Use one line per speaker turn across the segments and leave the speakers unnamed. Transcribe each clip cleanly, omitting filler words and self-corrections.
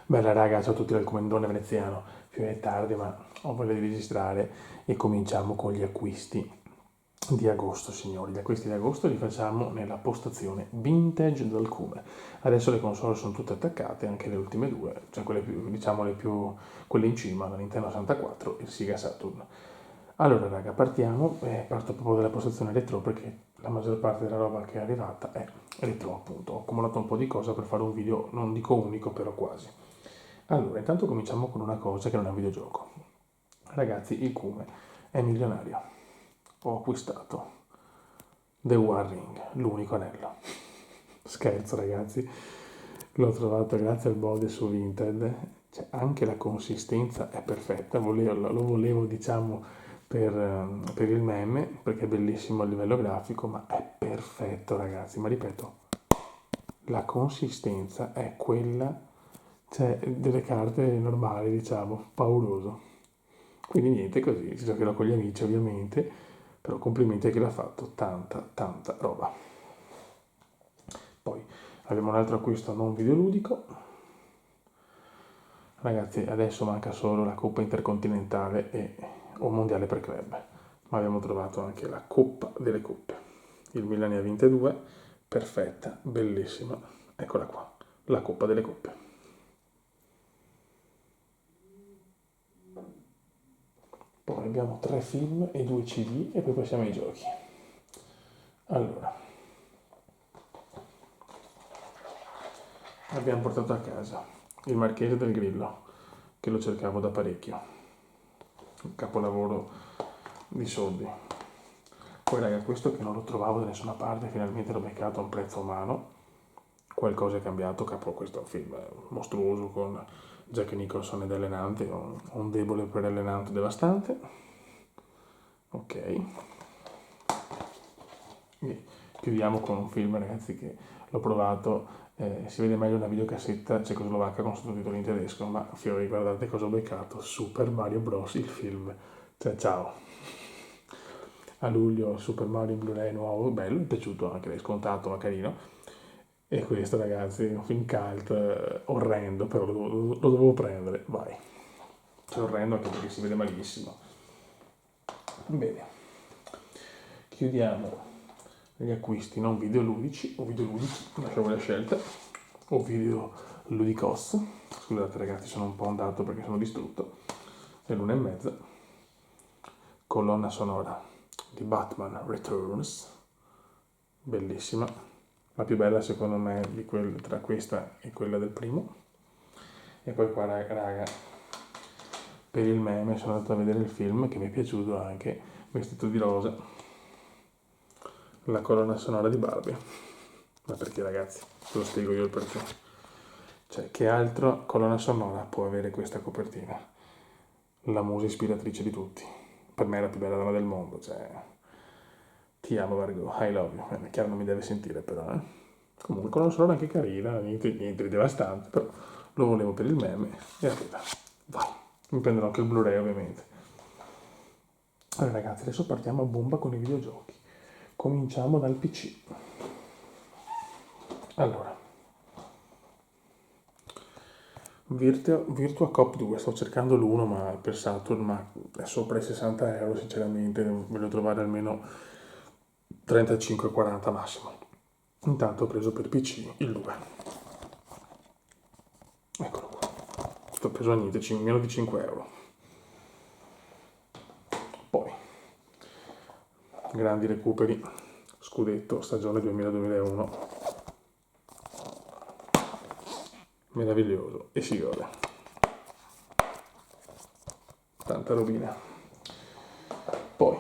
Bella raga, ciao a tutti dal comandone veneziano. Più è tardi, ma ho voglia di registrare e cominciamo con gli acquisti di agosto, signori. Gli acquisti di agosto li facciamo nella postazione Vintage del Cume. Adesso le console sono tutte attaccate, anche le ultime due, cioè quelle più, diciamo quelle in cima, la Nintendo 64 e il Sega Saturn. Allora raga, partiamo, parto proprio dalla postazione retro perché la maggior parte della roba che è arrivata è retro appunto. Ho accumulato un po' di cosa per fare un video, non dico unico, però quasi. Allora, intanto cominciamo con una cosa che non è un videogioco. Ragazzi, il Cume è milionario. Ho acquistato The One Ring, l'unico anello. Scherzo, ragazzi. L'ho trovato grazie al body su Vinted. Cioè, anche la consistenza è perfetta. Lo volevo, diciamo, per il meme, perché è bellissimo a livello grafico, ma è perfetto, ragazzi. Ma ripeto, la consistenza è quella, cioè, delle carte normali, diciamo, pauroso. Quindi niente, così, ci giocherò con gli amici ovviamente, però complimenti a chi l'ha fatto, tanta roba. Poi abbiamo un altro acquisto non videoludico. Ragazzi, adesso manca solo la Coppa Intercontinentale o Mondiale per Club, ma abbiamo trovato anche la Coppa delle Coppe. Il Milan ne ha vinte due, perfetta, bellissima, eccola qua, la Coppa delle Coppe. Poi abbiamo 3 film e 2 CD e poi passiamo ai giochi. Allora, abbiamo portato a casa Il Marchese del Grillo, che lo cercavo da parecchio, un capolavoro di soldi. Poi raga, questo che non lo trovavo da nessuna parte, finalmente l'ho beccato a un prezzo umano, qualcosa è cambiato, capo, questo è un film mostruoso con Jack Nicholson ed Ellen Hunt, ho un debole per Ellen Hunt devastante. Ok, e chiudiamo con un film ragazzi che l'ho provato, si vede meglio una videocassetta cecoslovacca con sottotitoli in tedesco, ma fiori, guardate cosa ho beccato, Super Mario Bros. Il film, cioè ciao. A luglio Super Mario in Blu-ray nuovo, bello, mi è piaciuto anche, è scontato ma carino. E questo ragazzi, è un film cult, orrendo, però lo dovevo prendere, vai. Cioè orrendo anche perché si vede malissimo. Bene, chiudiamo gli acquisti non videoludici o videoludici, lasciamo la scelta, o video ludicos. Scusate ragazzi, sono un po' andato perché sono distrutto. È l'1:30. Colonna sonora di Batman Returns, bellissima, la più bella secondo me tra questa e quella del primo. E poi qua raga, per il meme sono andato a vedere il film che mi è piaciuto anche, vestito di rosa, la colonna sonora di Barbie. Ma perché ragazzi? Ve lo spiego io il perché. Cioè, che altro colonna sonora può avere questa copertina? La musa ispiratrice di tutti. Per me è la più bella donna del mondo, cioè... Ti amo Margot, I love you. È chiaro non mi deve sentire però, eh. Comunque colonna sonora anche carina, niente di devastante, però lo volevo per il meme e arriva. Vai, mi prenderò anche il Blu-ray ovviamente. Allora ragazzi, adesso partiamo a bomba con i videogiochi. Cominciamo dal PC. Allora, Virtua Cop 2, sto cercando l'1 ma per Saturn, ma è sopra i 60 euro sinceramente, voglio trovare almeno 35-40 massimo. Intanto ho preso per PC il 2. Eccolo qua. Sto preso a niente, meno di 5 euro. Poi, grandi recuperi, scudetto, stagione 2000-2001. Meraviglioso e si gode. Tanta robina. Poi,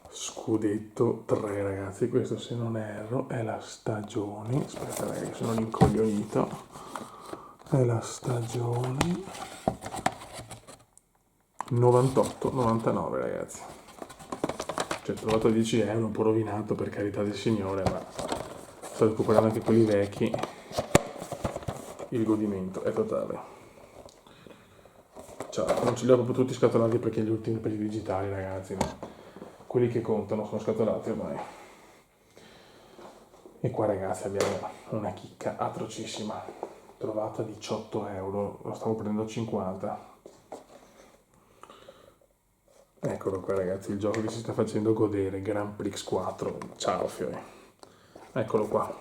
scudetto 3 ragazzi, questo se non erro è la stagione, aspetta ragazzi sono un incoglionito, è la stagione 98-99 ragazzi, cioè trovato a 10 euro, un po' rovinato per carità del signore, ma sto recuperando anche quelli vecchi, il godimento è totale. Ciao, non ce li ho proprio tutti scatolati perché gli ultimi per i digitali ragazzi, no? Quelli che contano sono scatolati ormai. E qua ragazzi abbiamo una chicca atrocissima, trovata a 18 euro, lo stavo prendendo a 50. Eccolo qua ragazzi, il gioco che si sta facendo godere, Grand Prix 4, ciao fiori. Eccolo qua,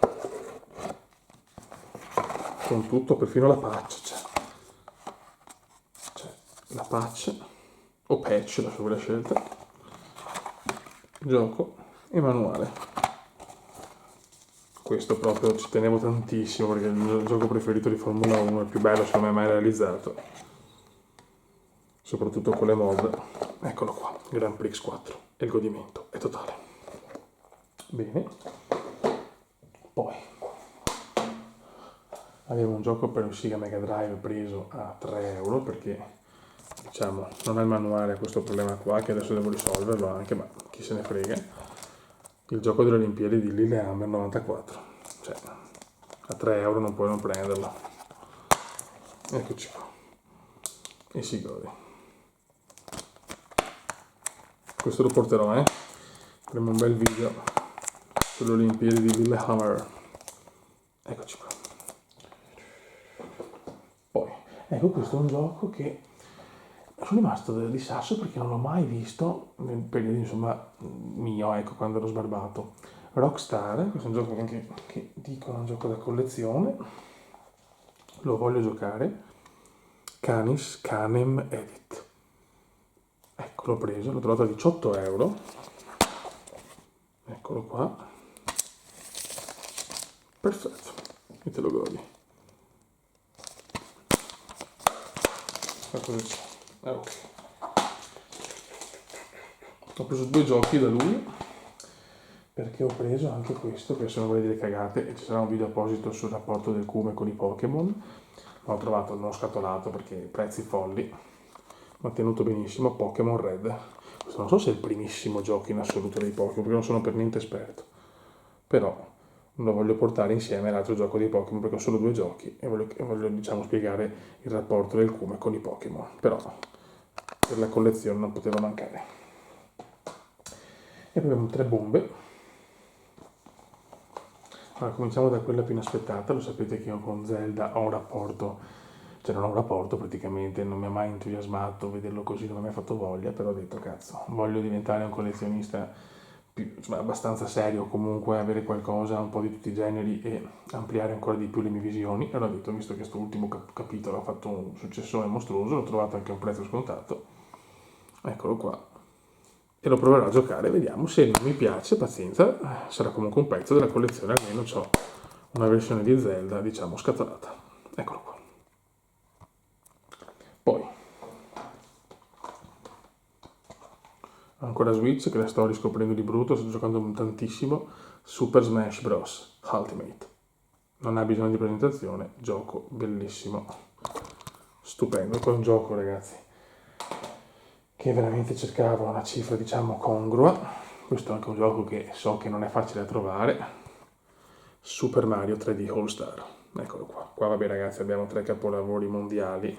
con tutto, perfino la patch c'è la patch, o patch, lascio voi la scelta, gioco e manuale. Questo proprio ci tenevo tantissimo perché è il mio gioco preferito di Formula 1, è il più bello secondo me mai realizzato, soprattutto con le mod. Eccolo qua, Grand Prix 4, e il godimento è totale. Bene, poi avevo un gioco per Sega Mega Drive preso a 3 euro perché diciamo non ha il manuale a questo problema qua, che adesso devo risolverlo anche, ma chi se ne frega. Il gioco delle Olimpiadi di Lillehammer 94, cioè a 3 euro non puoi non prenderlo. Eccoci qua, e si gode. Questo lo porterò, faremo un bel video sulle Olimpiadi di Lillehammer. Eccoci qua. Poi, ecco, questo è un gioco che sono rimasto di sasso perché non l'ho mai visto nel periodo, insomma, mio, ecco, quando ero sbarbato. Rockstar, questo è un gioco anche che dicono un gioco da collezione, lo voglio giocare. Canis Canem Edit. Ecco, l'ho preso, l'ho trovato a 18 euro. Eccolo qua. Perfetto, e te lo godi. Ma cosa c'è? Ok. Ho preso 2 giochi da lui perché ho preso anche questo, che sono quelle delle cagate, e ci sarà un video apposito sul rapporto del Cume con i Pokémon. L'ho trovato non scatolato perché prezzi folli, ma tenuto benissimo. Pokémon Red. Questo non so se è il primissimo gioco in assoluto dei Pokémon, perché non sono per niente esperto, però lo voglio portare insieme all'altro gioco dei Pokémon perché ho solo 2 giochi e voglio diciamo spiegare il rapporto del Cume con i Pokémon, però per la collezione non poteva mancare. E poi abbiamo 3 bombe. Allora, cominciamo da quella più inaspettata. Lo sapete che io con Zelda ho un rapporto, cioè non ho un rapporto praticamente, non mi ha mai entusiasmato vederlo così, non mi ha mai fatto voglia, però ho detto cazzo, voglio diventare un collezionista più, insomma, abbastanza serio, comunque avere qualcosa, un po' di tutti i generi e ampliare ancora di più le mie visioni. E allora ho detto, visto che questo ultimo capitolo ha fatto un successore mostruoso, l'ho trovato anche a un prezzo scontato, eccolo qua, e lo proverò a giocare, vediamo. Se non mi piace, pazienza, sarà comunque un pezzo della collezione, almeno ho una versione di Zelda, diciamo, scatolata. Eccolo qua. Poi, ancora Switch, che la sto riscoprendo di brutto, sto giocando tantissimo, Super Smash Bros. Ultimate. Non ha bisogno di presentazione, gioco bellissimo, stupendo. Poi un gioco, ragazzi, che veramente cercava una cifra, diciamo, congrua. Questo è anche un gioco che so che non è facile da trovare. Super Mario 3D All Star. Eccolo qua. Qua vabbè ragazzi, abbiamo 3 capolavori mondiali.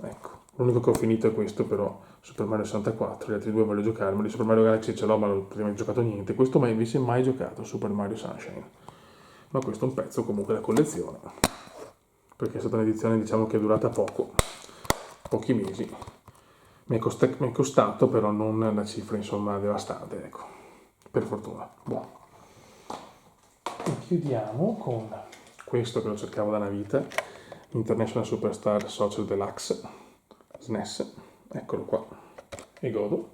Ecco, l'unico che ho finito è questo però, Super Mario 64, gli altri 2 voglio giocarmeli. Super Mario Galaxy ce l'ho ma non ho praticamente giocato niente. Questo mai invece mai giocato, Super Mario Sunshine. Ma questo è un pezzo comunque da collezione, perché è stata un'edizione diciamo che è durata poco, pochi mesi. Mi è costato però non la cifra insomma devastante, ecco, per fortuna. Buono. E chiudiamo con questo che lo cercavo da una vita, International Superstar Soccer Deluxe SNES, eccolo qua, e godo.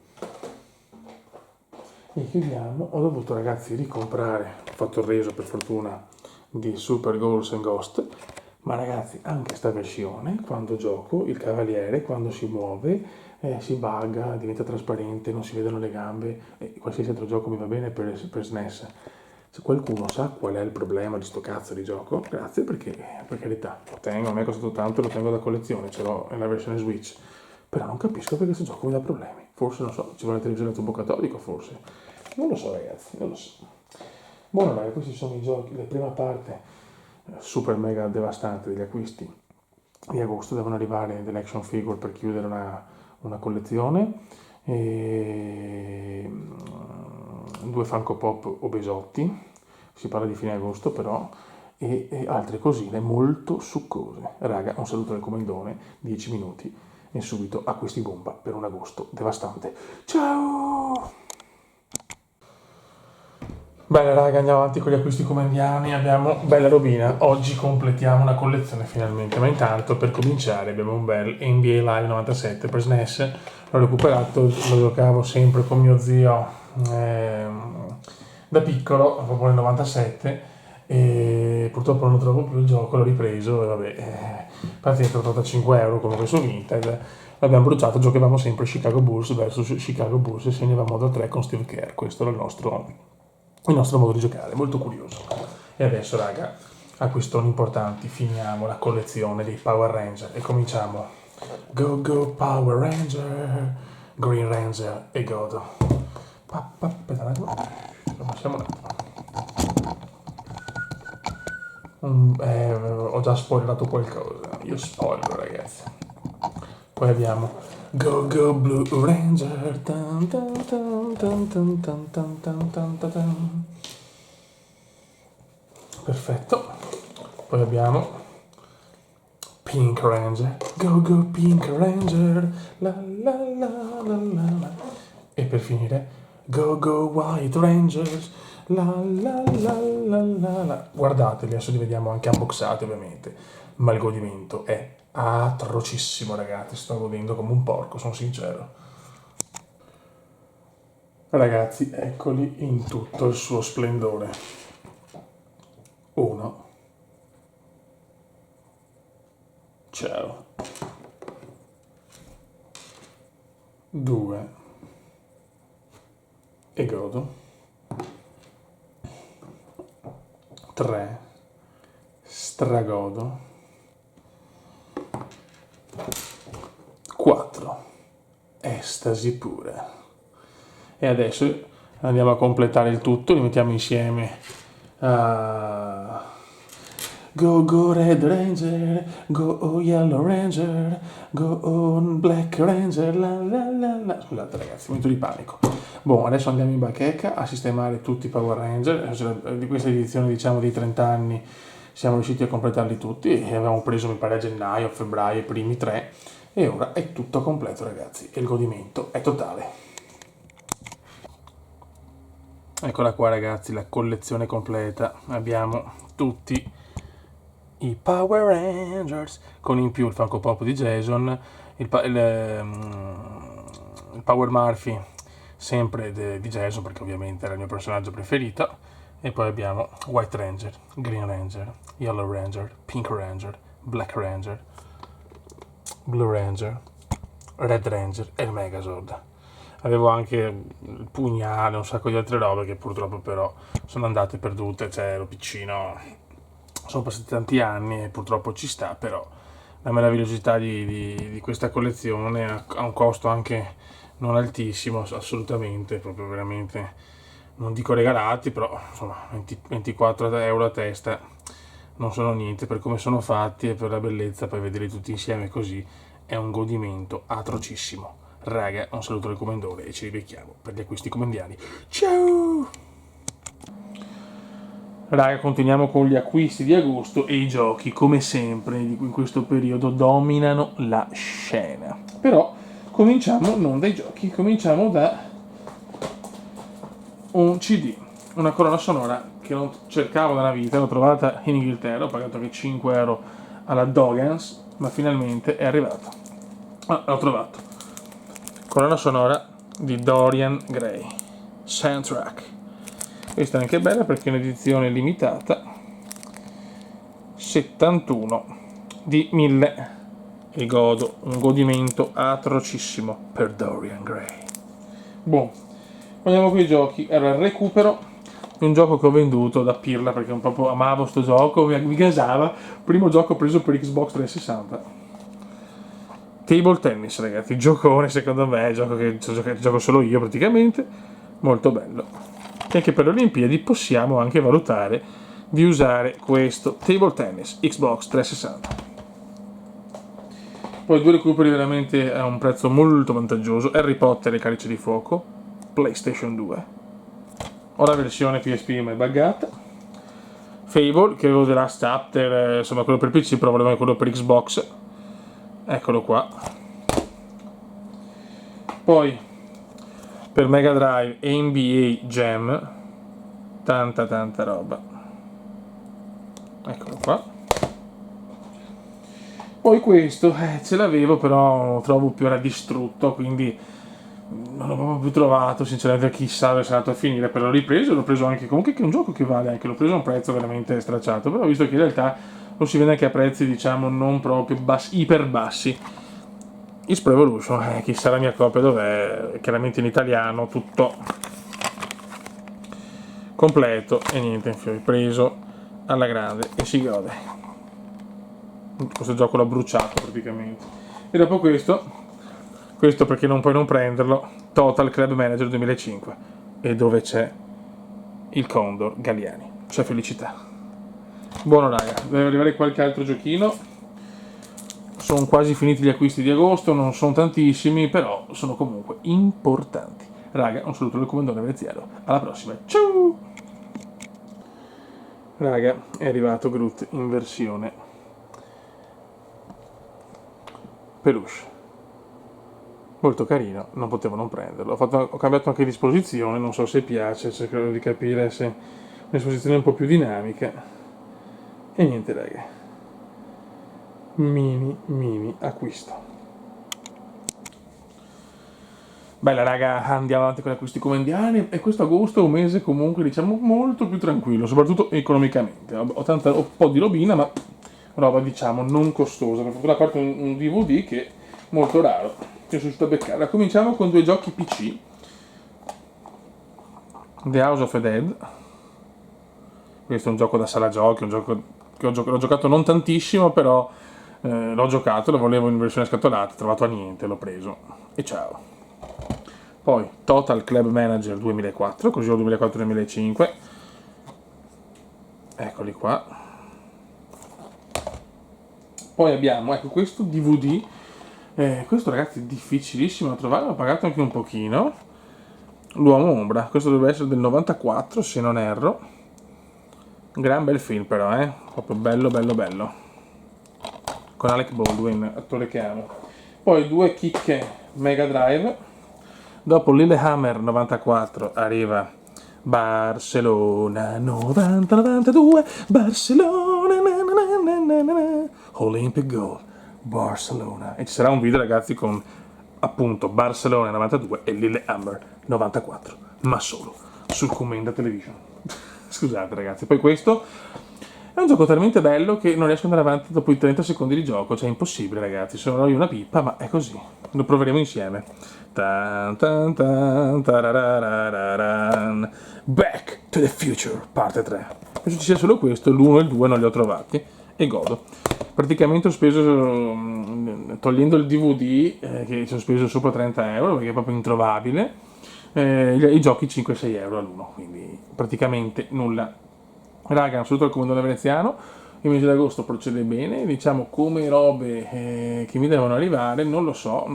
E chiudiamo, ho dovuto ragazzi ricomprare, ho fatto il reso per fortuna di Super Ghosts and Ghost, ma ragazzi anche sta versione, quando gioco, il cavaliere quando si muove si bugga, diventa trasparente, non si vedono le gambe, e qualsiasi altro gioco mi va bene per SNES. Se qualcuno sa qual è il problema di sto cazzo di gioco, grazie perché, per carità, lo tengo, non mi è costato tanto, lo tengo da collezione, ce l'ho nella versione Switch, però non capisco perché questo gioco mi dà problemi. Forse, non so, ci vuole una televisione a tubo catodico, forse. Non lo so ragazzi, non lo so. Buono raga, questi sono i giochi, la prima parte super mega devastante degli acquisti di agosto, devono arrivare delle action figure per chiudere una collezione, e 2 Funko Pop obesotti, si parla di fine agosto però, e altre cosine molto succose. Raga, un saluto dal comandone, 10 minuti e subito acquisti bomba per un agosto devastante. Ciao! Bene raga, andiamo avanti con gli acquisti comandiani, abbiamo bella robina, oggi completiamo una collezione finalmente, ma intanto per cominciare abbiamo un bel NBA Live 97 per SNES, l'ho recuperato, lo giocavo sempre con mio zio da piccolo, proprio nel 97, e purtroppo non lo trovo più il gioco, l'ho ripreso e vabbè, praticamente 85 euro come questo Vinted, l'abbiamo bruciato, giocavamo sempre Chicago Bulls versus Chicago Bulls e segnavamo da 3 con Steve Kerr, questo era il nostro modo di giocare, molto curioso. E adesso raga, acquistoni importanti, finiamo la collezione dei Power Ranger e cominciamo. Go go Power Ranger, Green Ranger e Godo. Aspetta un attimo, lo passiamo un attimo. Ho già spoilerato qualcosa, io spoiler ragazzi. Poi abbiamo Go Go Blue Ranger. Tan, tan, tan, tan, tan, tan, tan, tan, tan, tan. Perfetto. Poi abbiamo Pink Ranger. Go Go Pink Ranger. La la la la la la. E per finire Go Go White Rangers. La la la la la la. Guardateli, adesso li vediamo anche unboxati ovviamente, ma il godimento è atrocissimo ragazzi, sto godendo come un porco, sono sincero. Ragazzi, eccoli in tutto il suo splendore. 1. Ciao. 2. E godo. 3. Stragodo. 4. Estasi pura. E adesso andiamo a completare il tutto, li mettiamo insieme. Go Go Red Ranger, Go Yellow Ranger, Go Black Ranger, la la la la. Scusate ragazzi, momento di panico. Boh, adesso andiamo in bacheca a sistemare tutti i Power Ranger. Di questa edizione diciamo di 30 anni siamo riusciti a completarli tutti e avevamo preso mi pare a gennaio, febbraio, i primi 3 e ora è tutto completo ragazzi e il godimento è totale. Eccola qua ragazzi, la collezione completa, abbiamo tutti i Power Rangers con in più il Funko Pop di Jason, il Power Murphy sempre di Jason perché ovviamente era il mio personaggio preferito, e poi abbiamo White Ranger, Green Ranger, Yellow Ranger, Pink Ranger, Black Ranger, Blue Ranger, Red Ranger e il Megazord. Avevo anche il pugnale, un sacco di altre robe che purtroppo però sono andate perdute, cioè ero piccino, sono passati tanti anni e purtroppo ci sta, però la meravigliosità di questa collezione ha un costo anche non altissimo, assolutamente, proprio veramente, non dico regalati, però insomma 24 euro a testa non sono niente per come sono fatti e per la bellezza, poi vederli tutti insieme così è un godimento atrocissimo. Raga, un saluto dal comandone e ci ribecchiamo per gli acquisti comandiani. Ciao! Raga, continuiamo con gli acquisti di agosto e i giochi, come sempre, in questo periodo dominano la scena. Però cominciamo non dai giochi, cominciamo da un CD, una colonna sonora che non cercavo da una vita, l'ho trovata in Inghilterra, ho pagato anche 5 euro alla Dogans, ma finalmente è arrivato. L'ho trovato. Colonna sonora di Dorian Gray, Soundtrack. Questa è anche bella perché è un'edizione limitata, 71 di 1000. E godo, un godimento atrocissimo per Dorian Gray. Buon, andiamo con i giochi. Era il recupero di un gioco che ho venduto da pirla perché proprio amavo sto gioco, mi gasava. Primo gioco preso per Xbox 360. Table Tennis ragazzi, giocone secondo me, gioco che gioco solo io praticamente, molto bello. E anche per le Olimpiadi possiamo anche valutare di usare questo Table Tennis Xbox 360. Poi due recuperi veramente a un prezzo molto vantaggioso, Harry Potter e Calice di Fuoco, PlayStation 2. Ho la versione PSP ma è buggata. Fable, che avevo The Last Chapter, insomma quello per PC, però volevo quello per Xbox. Eccolo qua. Poi per Mega Drive NBA Jam, tanta roba. Eccolo qua. Poi questo, ce l'avevo, però lo trovo più ora distrutto, quindi non l'ho proprio più trovato, sinceramente chissà dove è andato a finire, però l'ho preso anche, comunque che è un gioco che vale anche, l'ho preso a un prezzo veramente stracciato, però ho visto che in realtà lo si vende anche a prezzi, diciamo, non proprio iper bassi. X Pro Evolution, chissà la mia copia dov'è, chiaramente in italiano, tutto completo e niente, preso alla grande e si gode. Questo gioco l'ho bruciato praticamente. E dopo questo perché non puoi non prenderlo, Total Club Manager 2005, e dove c'è il Condor Galliani, c'è felicità. Buono raga, deve arrivare qualche altro giochino, sono quasi finiti gli acquisti di agosto, non sono tantissimi, però sono comunque importanti. Raga, un saluto dal Comandone Veneziano, alla prossima, ciao! Raga, è arrivato Groot in versione peluche, molto carino, non potevo non prenderlo. Ho cambiato anche disposizione, non so se piace, cercherò di capire se un'esposizione un po' più dinamica. E niente raga, mini acquisto. Bella raga, andiamo avanti con gli acquisti comandiani, e questo agosto è un mese comunque diciamo molto più tranquillo, soprattutto economicamente. Ho un po' di robina, ma roba diciamo non costosa, per fortuna a parte un DVD che è molto raro, che sono riuscito a beccare. Cominciamo con due giochi PC. The House of the Dead, questo è un gioco da sala giochi, un gioco che l'ho giocato non tantissimo, però l'ho giocato, lo volevo in versione scatolata, ho trovato a niente, l'ho preso e ciao. Poi Total Club Manager 2004, così ho 2004-2005, eccoli qua. Poi abbiamo, ecco, questo DVD, questo ragazzi è difficilissimo da trovare, l'ho pagato anche un pochino, L'Uomo Ombra, questo dovrebbe essere del 94 se non erro, gran bel film però, proprio bello, con Alec Baldwin, attore che amo. Poi due chicche Mega Drive. Dopo Lillehammer 94 arriva Barcellona 90-92, Barcellona Olympic Gold, Barcellona. E ci sarà un video ragazzi con appunto Barcellona 92 e Lillehammer 94, ma solo sul Commenda Television. Scusate ragazzi, poi questo è un gioco talmente bello che non riesco ad andare avanti dopo i 30 secondi di gioco, cioè è impossibile ragazzi, sono io una pippa, ma è così, lo proveremo insieme. Back to the Future, parte 3. Penso ci sia solo questo, l'1 e il 2 non li ho trovati e godo. Praticamente ho speso, togliendo il DVD, che ci ho speso sopra 30 euro perché è proprio introvabile, i giochi 5-6 euro all'uno, quindi praticamente nulla. Raga, un saluto al Comandone Veneziano, il mese di agosto procede bene, diciamo come robe che mi devono arrivare, non lo so,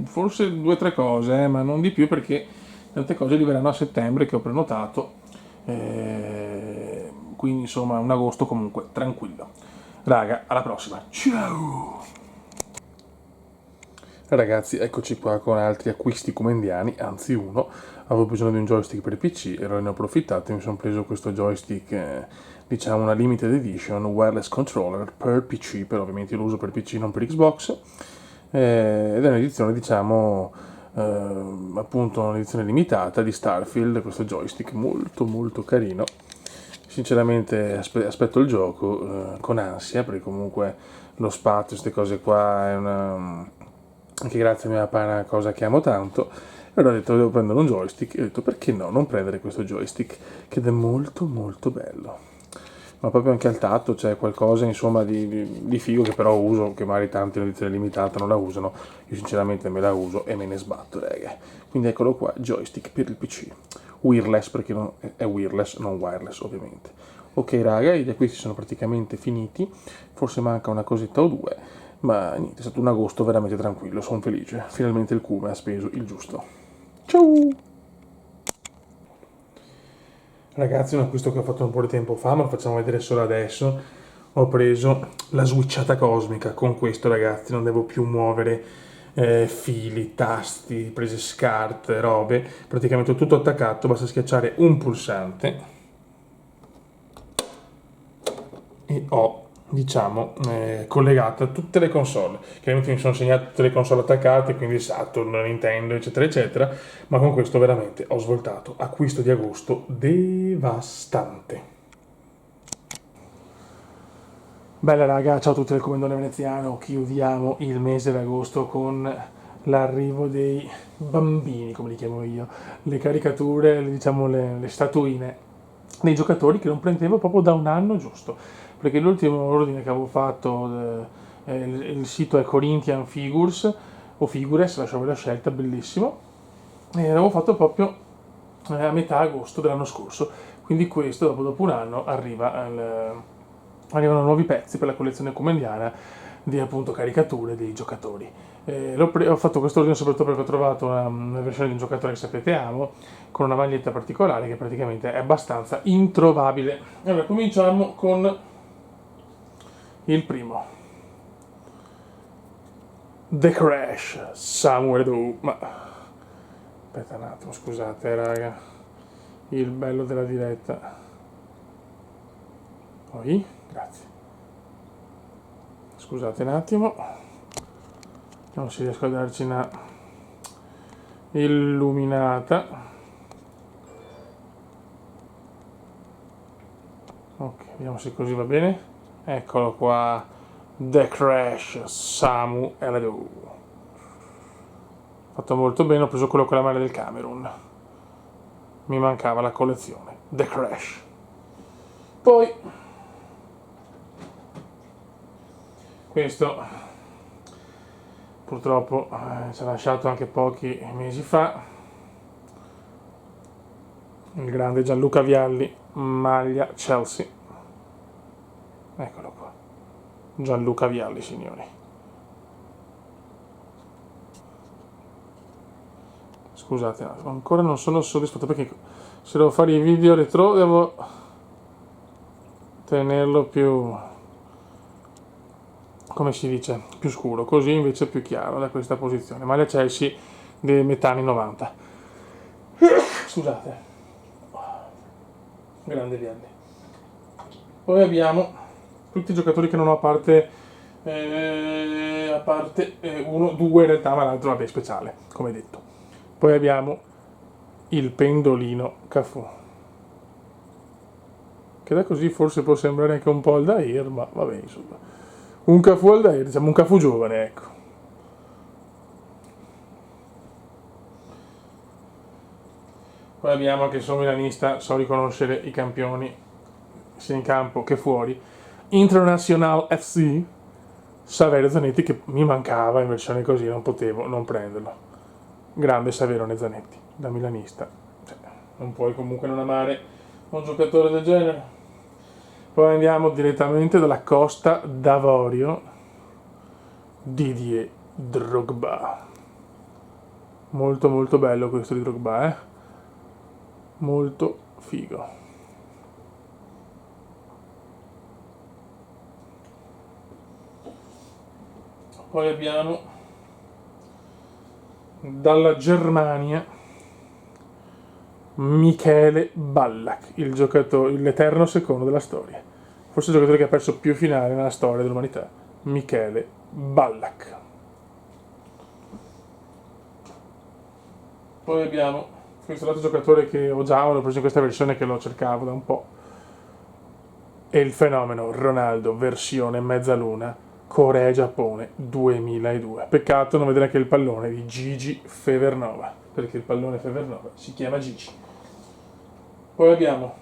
forse 2 o 3 cose, ma non di più perché tante cose arriveranno a settembre che ho prenotato, quindi insomma un agosto comunque tranquillo. Raga, alla prossima, ciao! Ragazzi, eccoci qua con altri acquisti comendiani, anzi uno. Avevo bisogno di un joystick per il PC e ne ho approfittato e mi sono preso questo joystick, diciamo una limited edition wireless controller per PC, però ovviamente io lo uso per PC non per Xbox, ed è un'edizione diciamo appunto un'edizione limitata di Starfield, questo joystick molto carino. Sinceramente aspetto il gioco con ansia, perché comunque lo spazio, queste cose qua è anche grazie a mia papà è una cosa che amo tanto. E allora ho detto devo prendere un joystick e ho detto perché no, non prendere questo joystick che è molto bello, ma proprio anche al tatto c'è qualcosa insomma di figo che però uso, che magari tanti in edizione limitata non la usano, io sinceramente me la uso e me ne sbatto raga. Quindi eccolo qua, joystick per il PC, wireless perché è wireless, non wireless ovviamente. Ok raga, gli acquisti sono praticamente finiti, forse manca una cosetta o due, ma niente, è stato un agosto veramente tranquillo, sono felice, finalmente il Cume ha speso il giusto. Ciao! Ragazzi, un acquisto che ho fatto un po' di tempo fa, ma lo facciamo vedere solo adesso. Ho preso la switchata cosmica. Con questo, ragazzi, non devo più muovere fili, tasti, prese SCART, robe. Praticamente ho tutto attaccato, basta schiacciare un pulsante e ho, diciamo, collegata tutte le console. Chiaramente mi sono segnate tutte le console attaccate, quindi Saturn, Nintendo, eccetera, eccetera, ma con questo veramente ho svoltato. Acquisto di agosto devastante. Bella raga, ciao a tutti del Comandone Veneziano, chiudiamo il mese d'agosto con l'arrivo dei bambini, come li chiamo io, le caricature, diciamo le statuine dei giocatori che non prendevo proprio da un anno giusto, perché l'ultimo ordine che avevo fatto, il sito è Corinthian Figures, o Figures, lasciavo la scelta, bellissimo, e l'avevo fatto proprio a metà agosto dell'anno scorso, quindi questo dopo un anno arrivano nuovi pezzi per la collezione comandiana di appunto caricature dei giocatori. Ho fatto questo ordine soprattutto perché ho trovato una versione di un giocatore che sapete amo, con una maglietta particolare che praticamente è abbastanza introvabile. Allora, cominciamo con il primo. The Crash, Samuel Doe. Ma aspetta un attimo, scusate raga, il bello della diretta. Poi, grazie. Scusate un attimo, non si riesce a darci una illuminata. Ok, vediamo se così va bene. Eccolo qua, The Crash, Samu L2. Fatto molto bene, ho preso quello con la maglia del Camerun. Mi mancava la collezione, The Crash. Poi, questo purtroppo ci ha lasciato anche pochi mesi fa, il grande Gianluca Vialli, maglia Chelsea. Eccolo qua, Gianluca Vialli, signori. Scusate, ancora non sono soddisfatto perché se devo fare i video retro devo tenerlo più, come si dice, più scuro, così invece è più chiaro da questa posizione. Maglia Chelsea dei metà anni 90. Scusate, grande Vialli. Poi abbiamo tutti i giocatori che non ho a parte uno, due in realtà, ma l'altro vabbè speciale, come detto. Poi abbiamo il pendolino Cafu, che da così forse può sembrare anche un po' Aldair, ma vabbè, insomma, un Cafu Aldair, diciamo un Cafu giovane, ecco. Poi abbiamo che sono milanista, so riconoscere i campioni sia in campo che fuori. International FC, Saverio Zanetti, che mi mancava in versione così, non potevo non prenderlo. Grande Saverone Zanetti, da milanista, cioè, non puoi comunque non amare un giocatore del genere. Poi andiamo direttamente dalla Costa d'Avorio, Didier Drogba. Molto molto bello questo di Drogba, molto figo. Poi abbiamo dalla Germania Michele Ballack, il giocatore, l'eterno secondo della storia, forse il giocatore che ha perso più finali nella storia dell'umanità, Michele Ballack. Poi abbiamo questo altro giocatore che ho già, l'ho preso in questa versione che lo cercavo da un po', è il fenomeno Ronaldo versione mezzaluna Corea-Giappone 2002. Peccato non vedere anche il pallone di Gigi Fevernova, perché il pallone Fevernova si chiama Gigi. Poi abbiamo,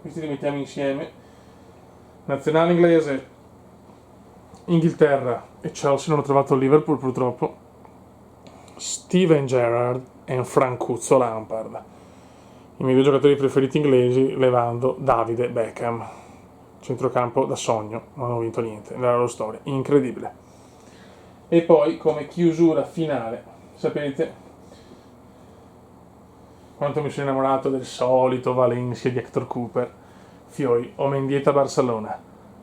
questi li mettiamo insieme, nazionale inglese, Inghilterra e Chelsea, non ho trovato il Liverpool purtroppo, Steven Gerrard e Francuzzo Lampard, i miei due giocatori preferiti inglesi levando Davide Beckham, centrocampo da sogno, non hanno vinto niente nella loro storia, incredibile. E poi come chiusura finale, sapete, quanto mi sono innamorato del solito Valencia di Hector Cooper. Fioi, o Mendieta Barcellona,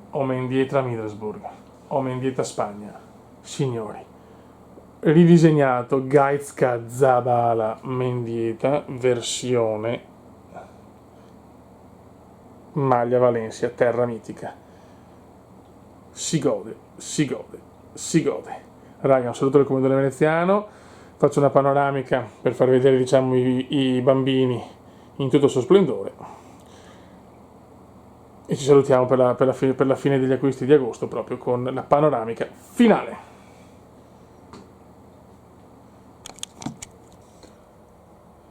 o Mendieta Middlesbrough, o Mendieta Spagna. Signori, ridisegnato Gaizka Zabala Mendieta, versione maglia Valencia, terra mitica. Si gode, si gode, si gode. Raga, un saluto del Comandante Veneziano. Faccio una panoramica per far vedere, diciamo, i bambini in tutto il suo splendore. E ci salutiamo per la fine degli acquisti di agosto, proprio con la panoramica finale.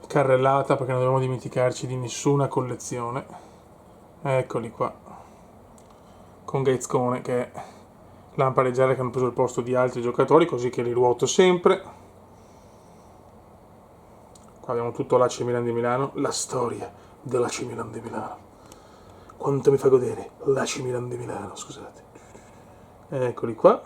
Carrellata, perché non dobbiamo dimenticarci di nessuna collezione. Eccoli qua. Con Gaizcone, che è lampareggiare, che hanno preso il posto di altri giocatori, così che li ruoto sempre. Qua abbiamo tutto l'AC Milan di Milano, la storia dell'AC Milan di Milano. Quanto mi fa godere l'AC Milan di Milano, scusate. Eccoli qua.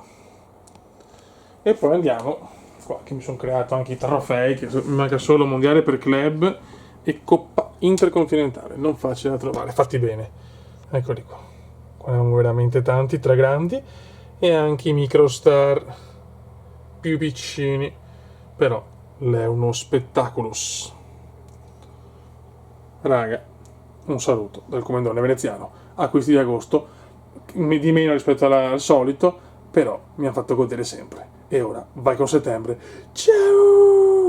E poi andiamo qua, che mi sono creato anche i trofei, che mi manca solo mondiale per club e Coppa Intercontinentale, non facile da trovare, fatti bene. Eccoli qua. Qua ne abbiamo veramente tanti, tra grandi, e anche i microstar più piccini, però è uno spettaculus. Raga, un saluto dal Comandone Veneziano. Acquisti di agosto di meno rispetto al solito, però mi ha fatto godere sempre. E ora vai con settembre. Ciao!